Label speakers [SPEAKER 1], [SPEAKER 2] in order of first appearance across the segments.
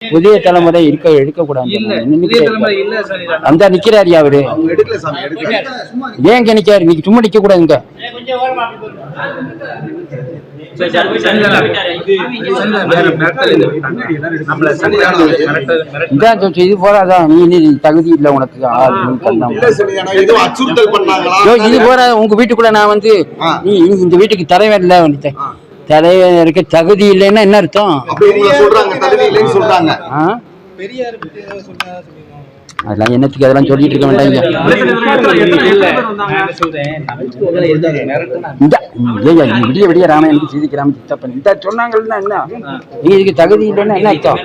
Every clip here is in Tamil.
[SPEAKER 1] புதிய தலைமுறை எடுக்கக்கூடாது. அந்த நிக்கிறாரு அவரு ஏன் நிக்காரு? நீங்க சும்மா நிக்க கூடாதுங்க. இது போறாதான் நீ தகுதி இல்லை உனக்கு. இது போற உங்க வீட்டுக்குள்ள நான் வந்து நீ இந்த வீட்டுக்கு தலைவன் இல்லை வந்துட்டேன். தலைவருக்கு தகுதி இல்லைன்னா என்ன அர்த்தம்? அதெல்லாம் என்னத்துக்கு அதெல்லாம் சொல்லிட்டு இருக்க வேண்டாம். விடிய விடிய ராமாயணத்துக்கு சீதிக்கிறாம சித்தப்பன் இந்த சொன்னாங்கன்னா என்ன? நீ இதுக்கு தகுதி இல்லைன்னா என்ன அர்த்தம்?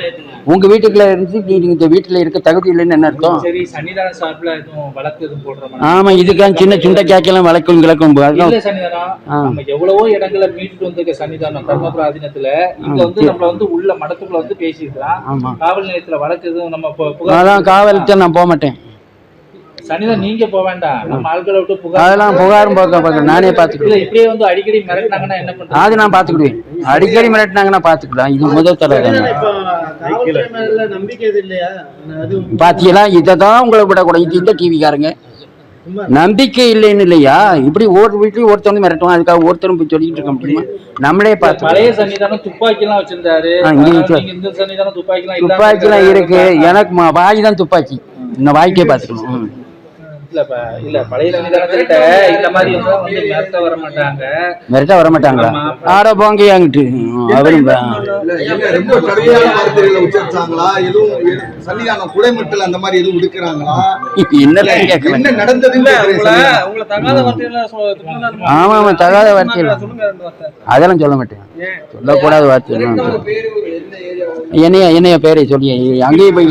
[SPEAKER 1] உங்க வீட்டுக்குள்ள இருந்து நீங்க இந்த வீட்டுல இருக்க தகுதி இல்லைன்னு என்ன அர்த்தம்? ஆமா, இதுக்கான சின்ன சுண்டை கேக்கலாம் வழக்கும் கிழக்கும்.
[SPEAKER 2] எவ்வளவோ இடங்களை மீட்டு வந்திருக்க சன்னிதானம் தர்மபுர ஆதீனத்துல இங்க வந்து நம்மள வந்து உள்ள மடத்துக்குள்ள வந்து பேசிருக்கலாம். காவல் நிலையத்துல வழக்கு எதுவும் நம்ம
[SPEAKER 1] காவல்கிட்ட நான் போக மாட்டேன்.
[SPEAKER 2] சனிதான் நீங்க போக வேண்டாம். நம்ம ஆட்களை விட்டு புகார்
[SPEAKER 1] அதெல்லாம் புகாரும் பார்க்க நானே பாத்துக்கிடுவேன்.
[SPEAKER 2] இப்படியே வந்து அடிக்கடி மிரட்டினாங்கன்னா என்ன பண்றது?
[SPEAKER 1] அது நான் பாத்துக்கிடுவேன். அடிக்கடி மிரட்டினாங்கன்னா பாத்துக்கலாம். இது முதல் தடவை பாத்தீங்களா? இதான் உங்களை விடக்கூடாது. இந்த டிவிக்காரங்க நம்பிக்கை இல்லைன்னு இல்லையா? இப்படி ஒவ்வொரு வீட்லயும் ஒருத்தவங்க மிரட்டுவோம். அதுக்காக ஒருத்தரும் போய் சொல்லிட்டு இருக்க முடியுமா? நம்மளே பார்த்து
[SPEAKER 2] பழைய சன்னிதானம் துப்பாக்கி எல்லாம் வச்சிருந்தாரு.
[SPEAKER 1] துப்பாக்கி எல்லாம் இருக்கு. எனக்கு வாய் தான் துப்பாக்கி. இந்த வாய்க்கே பாத்துக்கணும்.
[SPEAKER 2] இல்ல பழைய சன்னிதானத்திட்ட இந்த மாதிரி மிரட்ட வர மாட்டாங்க.
[SPEAKER 1] மிரட்ட வர மாட்டாங்க. ஆட போங்க அங்கிட்டு அவரும் ஆமா ஆமா தகாத வார்த்தைகள் அதெல்லாம் சொல்ல மாட்டேன். சொல்லக்கூடாத வார்த்தை. என்னைய பேரை சொல்லி அங்கேயே போய்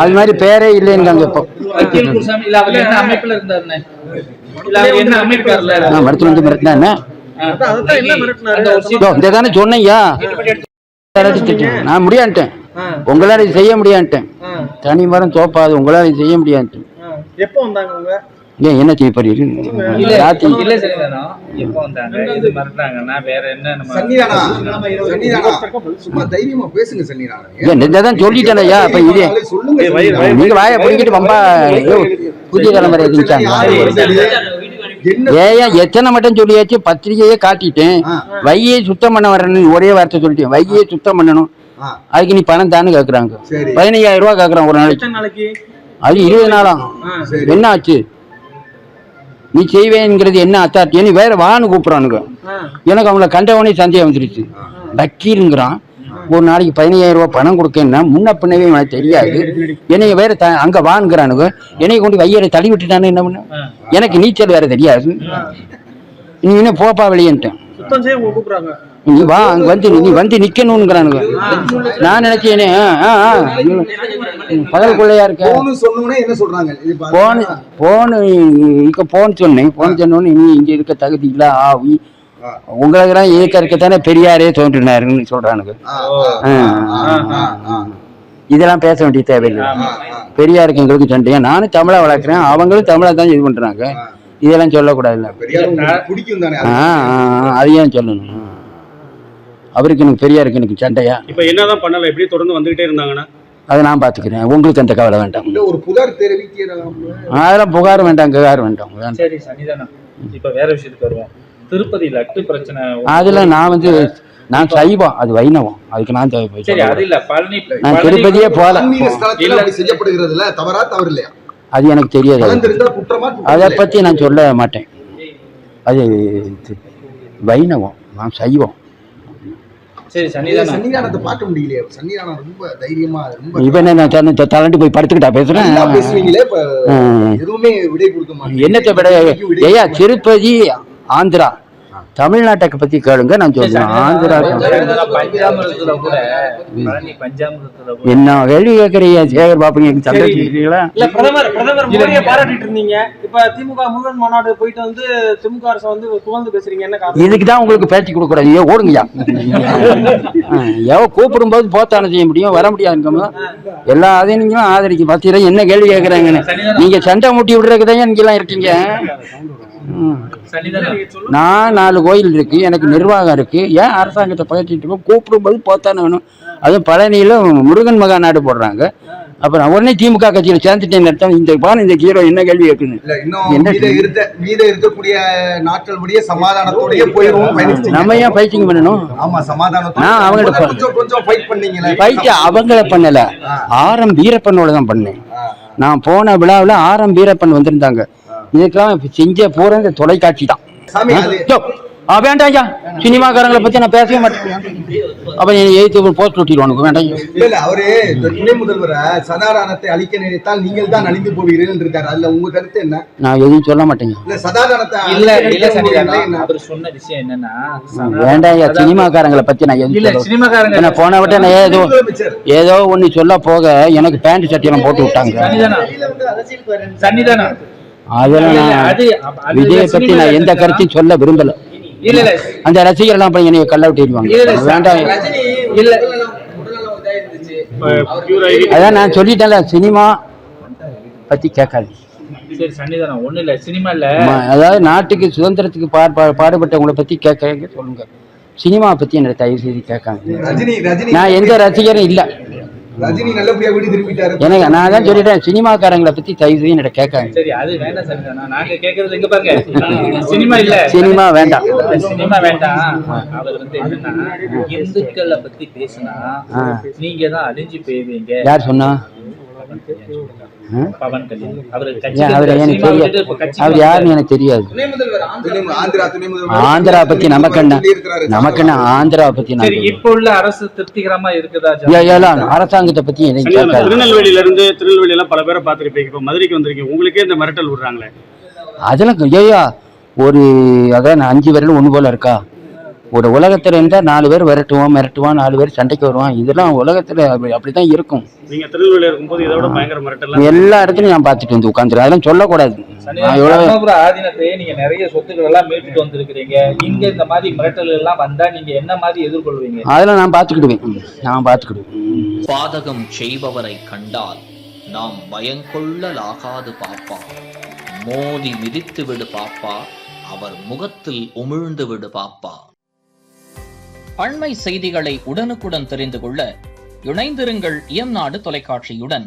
[SPEAKER 1] அது மாதிரி பேரே இல்லைன்னு மருத்துவ வந்து மிரட்டினா தானே சொன்னையா? நான் முடியான்ட்டேன். உங்களால செய்ய முடியான்ட்டேன். தனி மரம் தோப்பாது. உங்களால செய்ய முடியான்ட்டேன்.
[SPEAKER 2] எப்போ வந்தாங்க?
[SPEAKER 1] என்ன செய்ய போறீங்க? சொல்லிட்டேன்யா. அப்ப இது நீங்க வாயை பிடிக்கிட்டு வம்பா புதிய தலைமுறை ஏயா எத்தனை மட்டும் சொல்லியாச்சு. பத்திரிகையே காட்டிட்டேன். வையை சுத்தம் பண்ண வரணும் ஒரே வார்த்தை சொல்லிட்டேன். வையை சுத்தம் பண்ணணும். அதுக்கு நீ பணம் தானு கேக்குறாங்க. 15,000 ரூபாய் கேக்குறான் ஒரு நாளைக்கு. அது 20 நாளாம். என்ன ஆச்சு? நீ செய்வேங்கிறது என்ன அத்தாட்டி? நீ வேற வான்னு கூப்பிடறானுங்க. எனக்கு அவங்கள கண்டவனே சந்தேகம் வந்துருச்சு. வக்கீலுங்கிறான். ஒரு நாளைக்கு 15,000 ரூபாய் பணம் கொடுக்கன்னா முன்ன பின்னவே எனக்கு தெரியாது. என்னைய வேற அங்க வாங்குறானுங்க. என்னைய கொண்டு வையரை தள்ளி விட்டுட்டானு என்ன பண்ண? எனக்கு நீச்சல் வேற தெரியாது. நீ இன்னும் போப்பா வெளியேன்ட்டேன். நீ வா அங்க வந்து நீ வந்து நிக்கணும்ங்கிறானுங்க. நான் நினைச்சேனே பகலுக்குள்ளையா இருக்க போன் சொன்னேன். போன் சொன்னோன்னு நீ இங்க இருக்க தகுதி இல்ல ஆவி உங்களுக்கெல்லாம் இருக்கத்தானே பெரியாரே தோன்றினாருன்னு சொல்றானுங்க. இதெல்லாம் பேச வேண்டிய தேவையில்லை. பெரியாருக்கு எங்களுக்கு சண்டையா? நானும் தமிழா வளர்க்குறேன். அவங்களும் தமிழா தான் இது பண்றாங்க. இதெல்லாம் சொல்லக்கூடாதுல்ல. அதையும் சொல்லணும். அவருக்கு எனக்கு பெரியாருக்கு எனக்கு சண்டையா?
[SPEAKER 3] இப்ப என்னதான் பண்ணல? எப்படி தொடர்ந்து வந்துகிட்டே இருந்தாங்கன்னா
[SPEAKER 1] அதை நான் பாத்துக்கிறேன். உங்களுக்கு அந்த கவலை வேண்டாம்.
[SPEAKER 2] ஒரு புகார் தெரிவிக்கிறோம்.
[SPEAKER 1] அதெல்லாம் புகார் வேண்டாம். ககார் வேண்டாம்.
[SPEAKER 2] சரி சனிதானம். இப்ப வேற விஷயத்துக்கு வருவோம். திருப்பதி லட்டு பிரச்சனை.
[SPEAKER 1] அதுல நான் வந்து நான் சைவம், அது வைணவம். அதுக்கு நான் நான் திருப்பதியே போல. அது எனக்கு தெரியாது. அதை பத்தி நான் சொல்ல மாட்டேன். அது வைணவம், நான் சைவம். தளண்டு போய் படுத்துக்கிட்டா பேசுறேன். என்னத்தை விட ஐயா திருப்பதி ஆந்திரா தமிழ்நாட்டை பத்தி கேளுங்க. நான் சொல்றேன் ஆந்திரா என்ன கேள்வி கேட்கறீங்க? சேகர் பாபு சந்திக்கிறீங்களா?
[SPEAKER 4] பாராட்டிட்டு இருந்தீங்க. இப்ப திமுக முருகன் மாநாடு போயிட்டு வந்து திமுக அரசு வந்து புகழ்ந்து பேசுறீங்க. என்ன
[SPEAKER 1] இதுக்குதான் உங்களுக்கு பேட்டி கொடுக்குறாங்க. ஓடுங்கய்யா. கூப்பிடும் போது போத்தானே செய்ய முடியும், வர முடியாதுங்க. எல்லா ஆதீனங்களும் ஆதரிக்கும். பார்த்தீங்களா என்ன கேள்வி கேட்குறாங்கன்னு? நீங்க சண்டை மூட்டி விடுறதுதான் நீங்கெல்லாம் இருக்கீங்க. நான் 4 கோயில் இருக்கு, எனக்கு நிர்வாகம் இருக்கு. ஏன் அரசாங்கத்தை பகிர்ச்சிட்டு இருக்கோம்? கூப்பிடும் போது போத்தானே வேணும். அதுவும் பழனியில முருகன் மகா நாடு போடுறாங்க. அப்புறம் உடனே திமுக கட்சியில சேர்ந்துட்டேன்னு அர்த்தம். இந்த ஹீரோ என்ன கேள்வி கேட்கணும்?
[SPEAKER 5] இருக்கக்கூடிய நாட்கள் முடிய சமாதானத்தோடய போயிடுவோம்.
[SPEAKER 1] நம்ம ஏன் ஃபைட்டிங் பண்ணணும்?
[SPEAKER 5] ஆமா, சமாதானத்தோட
[SPEAKER 1] நான் அவங்கள்ட்ட
[SPEAKER 5] கொஞ்சம் ஃபைட் பண்ணீங்களே.
[SPEAKER 1] ஃபைட் அவங்கள பண்ணல, ஆரம் வீரப்பனோட தான் பண்ணேன். நான் போன விழாவில் ஆரம் வீரப்பன் வந்திருந்தாங்க. இதுக்கெல்லாம் செஞ்ச பூரா இந்த தொலைக்காட்சி தான். வேண்டாம் ஐயா, சினிமாக்காரங்களை பத்தி நான் பேசவே மாட்டேன். அப்ப எழுத்து போஸ்ட் ஒட்டிடுவானுங்க. வேண்டாம்.
[SPEAKER 5] இல்ல அவரு துணை முதல்வரை சதாதானத்தை அழிக்க நினைத்தால் நீங்கள் தான் அழிந்து போவீர்கள் இருக்காரு. அதுல உங்க கருத்து என்ன?
[SPEAKER 1] நான் எதுவும் சொல்ல மாட்டேங்க.
[SPEAKER 5] இல்ல சதாதானத்தை
[SPEAKER 2] அவர் சொன்ன விஷயம் என்னன்னா,
[SPEAKER 1] வேண்டாம் ஐயா, சினிமாக்காரங்களை பத்தி நான் எதுவும் போன விட்ட நான் ஏதோ ஒண்ணு சொல்ல போக எனக்கு பேண்ட் சட்டியெல்லாம் போட்டு விட்டாங்க. அதெல்லாம் விஜயை பத்தி நான் எந்த கருத்தையும் சொல்ல விரும்பல. அந்த ரசிகர் எல்லாம் என்னைய கல்ல விட்டுருவாங்க. வேண்டாம். அதான் நான் சொல்லிட்டேன்ல, சினிமா பத்தி கேட்காது. அதாவது நாட்டுக்கு சுதந்திரத்துக்கு பாடுபட்டவங்களை பத்தி கேட்க சொல்லுங்க. சினிமா பத்தி என்ன தயவு செய்து கேட்காங்க. நான் எந்த ரசிகரும் இல்ல.
[SPEAKER 5] ரஜினி நல்லபடியா வீடு திரும்பிட்டாரு.
[SPEAKER 1] எனக்கு நான் தான் சொல்லிட்டேன், சினிமாக்காரங்களை பத்தி தயவு செய்து என்ன கேட்காங்க.
[SPEAKER 2] சரி, அது வேண்டாம் சார். நாங்க கேக்குறது எங்க பாருங்க, சினிமா இல்ல,
[SPEAKER 1] சினிமா வேண்டாம்,
[SPEAKER 2] சினிமா வேண்டாம். அவர் வந்து என்னன்னா, இந்துக்களை பத்தி பேசினா நீங்க தான் அழிஞ்சு போயிருவீங்க.
[SPEAKER 1] யார் சொன்னா?
[SPEAKER 2] பவன் கல்யாண்.
[SPEAKER 1] அவர் யாருன்னு எனக்கு தெரியாது. ஆந்திரா பத்தி நமக்கு என்ன ஆந்திரா பத்தி
[SPEAKER 2] இப்ப உள்ள அரசு திருப்திகரமா இருக்குதா?
[SPEAKER 1] அரசாங்கத்தை பத்தி
[SPEAKER 3] திருநெல்வேலியில எல்லாம் பல பேரை பார்த்திருப்பீங்க. இப்ப மதுரைக்கு வந்திருக்கீங்க, உங்களுக்கே இந்த மிரட்டல் விடுறாங்களே.
[SPEAKER 1] அதெல்லாம் ஐயா, ஒரு அதான் 5 விரல் ஒண்ணு போல இருக்கா? ஒரு உலகத்துல இருந்தா 4 பேர் மிரட்டுவான், 4 பேர் சண்டைக்கு வருவான். இதெல்லாம் உலகத்துல அப்படித்தான் இருக்கும்.
[SPEAKER 3] நீங்க திருநெல்வேலியில இருக்கும்போது இதோட பயங்கர மிரட்டல்
[SPEAKER 1] எல்லா இடத்துலயும் நான் பார்த்துட்டு வந்து உட்காந்துரு. அதெல்லாம் சொல்லக்கூடாது.
[SPEAKER 2] ஆதீனத்தை நீங்க நிறைய சொத்துக்கள் எல்லாம் மீட்டுட்டு வந்திருக்கிறீங்க. இங்க இந்த மாதிரி மிரட்டல் எல்லாம் வந்தா நீங்க என்ன மாதிரி எதிர்கொள்வீங்க?
[SPEAKER 1] அதெல்லாம் நான் பார்த்துக்கிடுவேன்.
[SPEAKER 6] பாதகம் செய்பவரை கண்டால் நாம் பயங்கொள்ளலாகாது பாப்பா. மோதி மிதித்து விடு பாப்பா, அவர் முகத்தில் உமிழ்ந்து விடு பாப்பா. அண்மை செய்திகளை உடனுக்குடன் தெரிந்து கொள்ள இணைந்திருங்கள் இயம்நாடு தொலைக்காட்சியுடன்.